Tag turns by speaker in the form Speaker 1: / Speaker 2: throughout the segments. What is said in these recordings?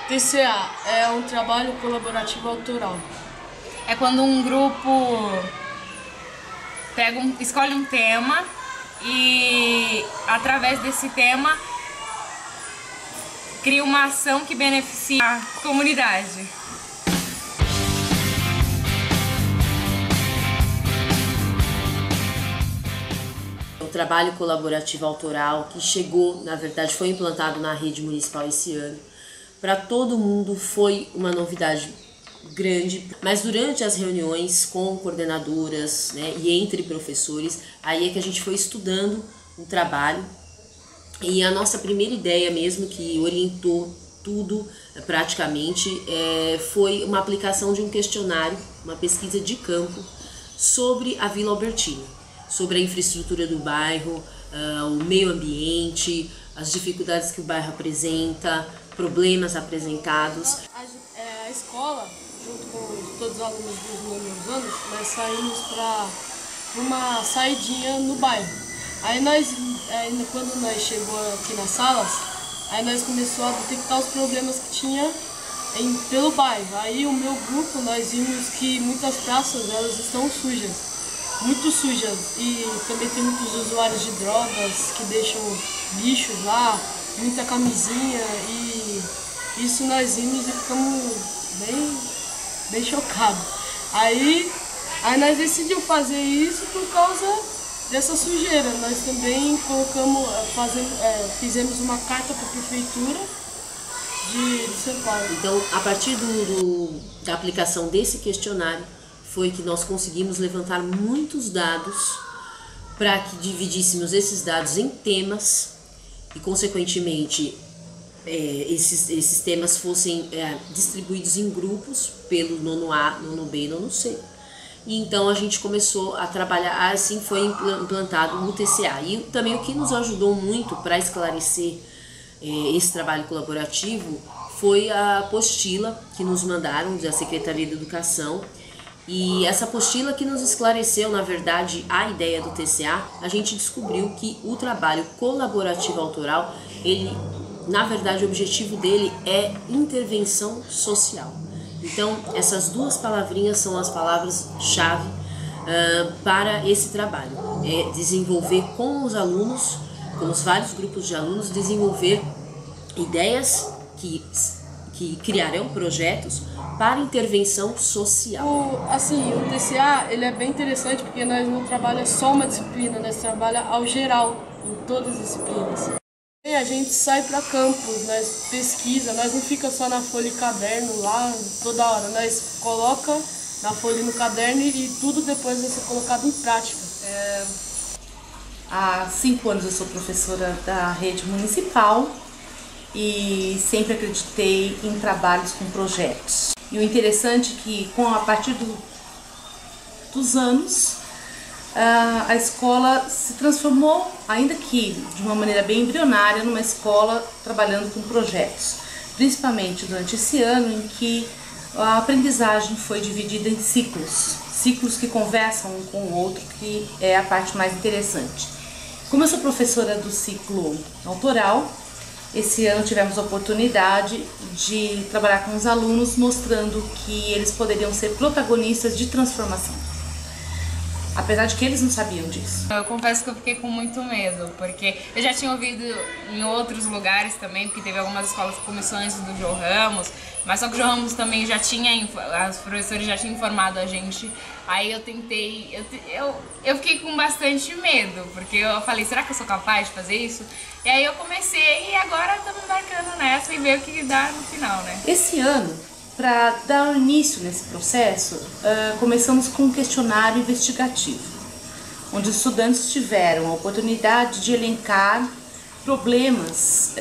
Speaker 1: TCA é um trabalho colaborativo autoral.
Speaker 2: É quando um grupo escolhe um tema e, através desse tema, cria uma ação que beneficia a comunidade.
Speaker 3: O trabalho colaborativo autoral que chegou, na verdade, foi implantado na rede municipal esse ano. Para todo mundo foi uma novidade grande, mas durante as reuniões com coordenadoras, né, e entre professores, aí é que a gente foi estudando o trabalho, e a nossa primeira ideia mesmo, que orientou tudo praticamente, foi uma aplicação de um questionário, uma pesquisa de campo sobre a Vila Albertina, sobre a infraestrutura do bairro, o meio ambiente, as dificuldades que o bairro apresenta, problemas apresentados.
Speaker 1: A escola, junto com todos os alunos dos primeiros anos, nós saímos para uma saidinha no bairro. Aí quando nós chegamos aqui nas salas, aí nós começamos a detectar os problemas que tinha pelo bairro. Aí o meu grupo, nós vimos que muitas praças elas estão sujas, muito sujas, e também tem muitos usuários de drogas que deixam lixos lá, muita camisinha, e isso nós vimos e ficamos bem chocados. Aí nós decidimos fazer isso por causa dessa sujeira. Nós também fizemos uma carta para a prefeitura de São Paulo.
Speaker 3: Então, a partir da aplicação desse questionário, foi que nós conseguimos levantar muitos dados para que dividíssemos esses dados em temas e, consequentemente, esses temas fossem distribuídos em grupos pelo nono A, nono B e nono C. E então a gente começou a trabalhar, assim foi implantado o TCA. E também o que nos ajudou muito para esclarecer esse trabalho colaborativo foi a apostila que nos mandaram da Secretaria de Educação. E essa apostila que nos esclareceu, na verdade, a ideia do TCA, a gente descobriu que o trabalho colaborativo autoral, ele, na verdade, o objetivo dele é intervenção social. Então, essas duas palavrinhas são as palavras-chave para esse trabalho. É desenvolver com os alunos, com os vários grupos de alunos, desenvolver ideias que criarão projetos para intervenção social.
Speaker 1: O TCA ele é bem interessante porque nós não trabalhamos só uma disciplina, nós trabalhamos ao geral, em todas as disciplinas. E a gente sai para campos, nós pesquisa, nós não fica só na folha e caderno lá toda hora, nós coloca na folha e no caderno e tudo depois vai ser colocado em prática.
Speaker 4: Há 5 anos eu sou professora da rede municipal e sempre acreditei em trabalhos com projetos. E o interessante é que a partir dos anos a escola se transformou, ainda que de uma maneira bem embrionária, numa escola trabalhando com projetos, principalmente durante esse ano em que a aprendizagem foi dividida em ciclos que conversam um com o outro, que é a parte mais interessante. Como eu sou professora do ciclo autoral, esse ano tivemos a oportunidade de trabalhar com os alunos, mostrando que eles poderiam ser protagonistas de transformação. Apesar de que eles não sabiam disso.
Speaker 2: Eu confesso que eu fiquei com muito medo, porque eu já tinha ouvido em outros lugares também, porque teve algumas escolas que começou antes do João Ramos, mas só que o João Ramos também os professores já tinham informado a gente. Aí eu tentei, eu fiquei com bastante medo, porque eu falei, será que eu sou capaz de fazer isso? E aí eu comecei e agora estamos embarcando nessa e ver o que dá no final, né?
Speaker 4: Esse ano, para dar início nesse processo, começamos com um questionário investigativo, onde os estudantes tiveram a oportunidade de elencar problemas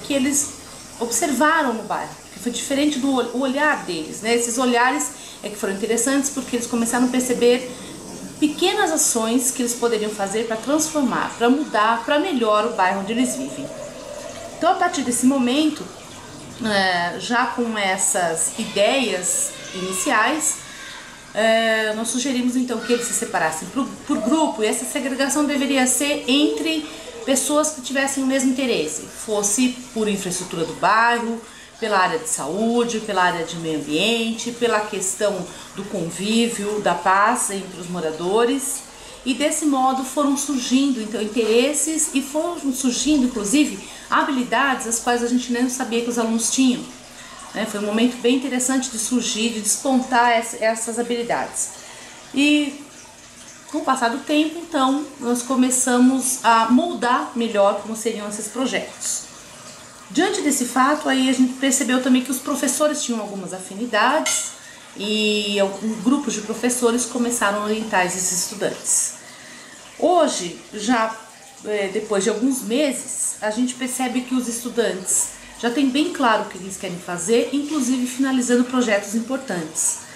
Speaker 4: que eles observaram no bairro, que foi diferente do olhar deles, né? Esses olhares que foram interessantes porque eles começaram a perceber pequenas ações que eles poderiam fazer para transformar, para mudar, para melhor o bairro onde eles vivem. Então, a partir desse momento, já com essas ideias iniciais, nós sugerimos então que eles se separassem por grupo, e essa segregação deveria ser entre pessoas que tivessem o mesmo interesse, fosse por infraestrutura do bairro, pela área de saúde, pela área de meio ambiente, pela questão do convívio, da paz entre os moradores. E desse modo foram surgindo então interesses e foram surgindo inclusive habilidades as quais a gente nem sabia que os alunos tinham. Foi um momento bem interessante de surgir, de despontar essas habilidades. E com o passar do tempo, então, nós começamos a moldar melhor como seriam esses projetos. Diante desse fato, aí a gente percebeu também que os professores tinham algumas afinidades e grupos de professores começaram a orientar esses estudantes. Hoje, já depois de alguns meses, a gente percebe que os estudantes já têm bem claro o que eles querem fazer, inclusive finalizando projetos importantes.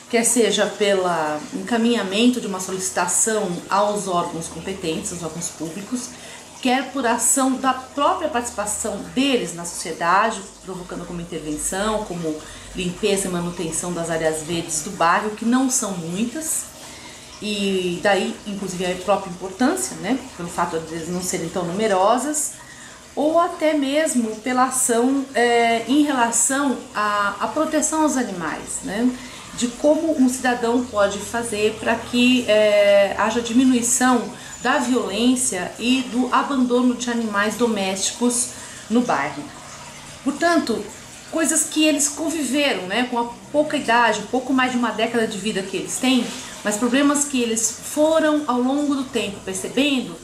Speaker 4: Quer seja pelo encaminhamento de uma solicitação aos órgãos competentes, aos órgãos públicos, quer por ação da própria participação deles na sociedade, provocando como intervenção, como limpeza e manutenção das áreas verdes do bairro, que não são muitas, e daí, inclusive, a própria importância, pelo fato de eles não serem tão numerosas, ou até mesmo pela ação em relação à proteção aos animais, de como um cidadão pode fazer para que haja diminuição da violência e do abandono de animais domésticos no bairro. Portanto, coisas que eles conviveram, com a pouca idade, um pouco mais de uma década de vida que eles têm, mas problemas que eles foram ao longo do tempo percebendo,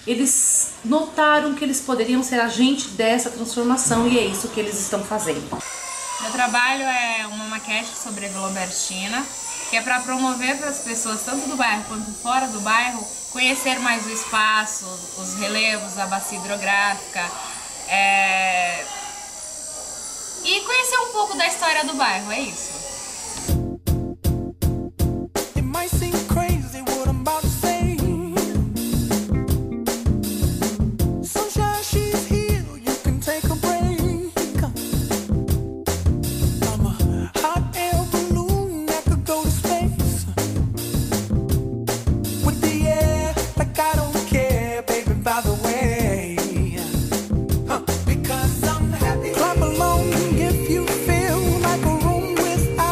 Speaker 4: eles notaram que eles poderiam ser agentes dessa transformação e é isso que eles estão fazendo.
Speaker 2: Meu trabalho é uma maquete sobre a Vila Albertina, que é para promover para as pessoas, tanto do bairro quanto fora do bairro, conhecer mais o espaço, os relevos, a bacia hidrográfica, e conhecer um pouco da história do bairro, é isso.
Speaker 5: Clap along if you feel like a room without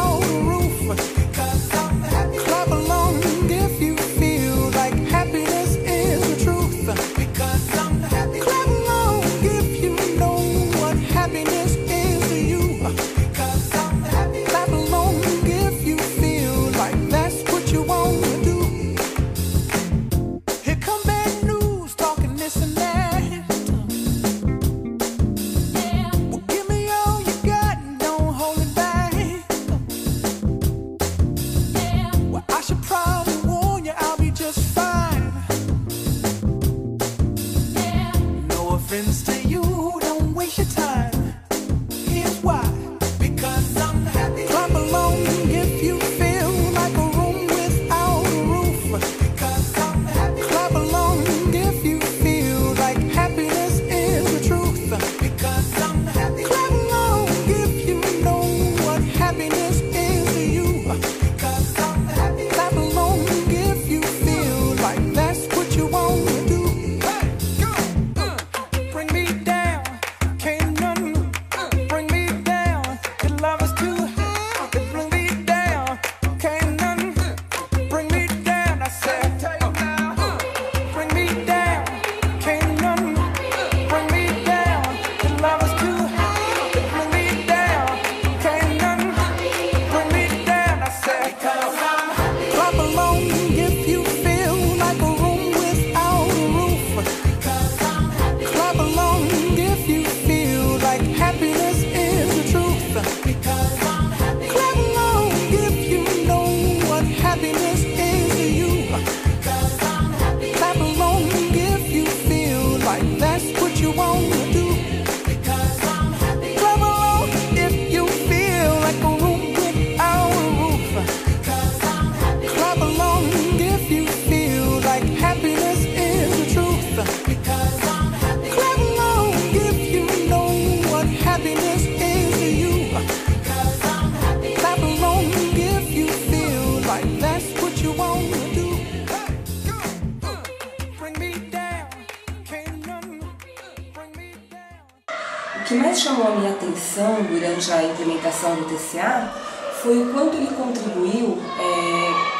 Speaker 5: a minha atenção durante a implementação do TCA foi o quanto ele contribuiu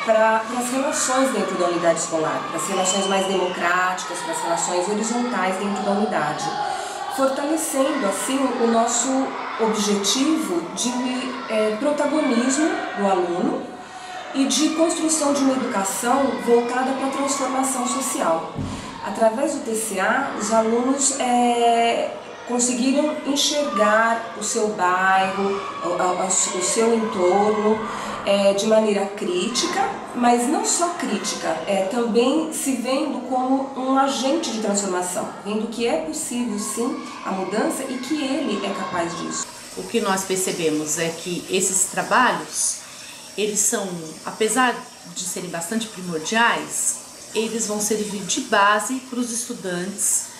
Speaker 5: para as relações dentro da unidade escolar, para as relações mais democráticas, para as relações horizontais dentro da unidade, fortalecendo assim o nosso objetivo de protagonismo do aluno e de construção de uma educação voltada para a transformação social. Através do TCA, os alunos conseguiram enxergar o seu bairro, o seu entorno de maneira crítica, mas não só crítica, também se vendo como um agente de transformação, vendo que é possível sim a mudança e que ele é capaz disso.
Speaker 4: O que nós percebemos é que esses trabalhos, eles são, apesar de serem bastante primordiais, eles vão servir de base para os estudantes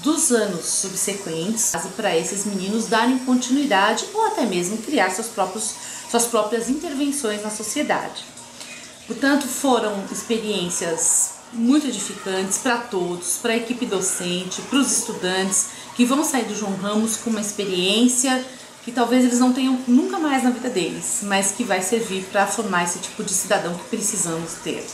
Speaker 4: dos anos subsequentes, para esses meninos darem continuidade ou até mesmo criar suas próprias intervenções na sociedade. Portanto, foram experiências muito edificantes para todos, para a equipe docente, para os estudantes que vão sair do João Ramos com uma experiência que talvez eles não tenham nunca mais na vida deles, mas que vai servir para formar esse tipo de cidadão que precisamos ter.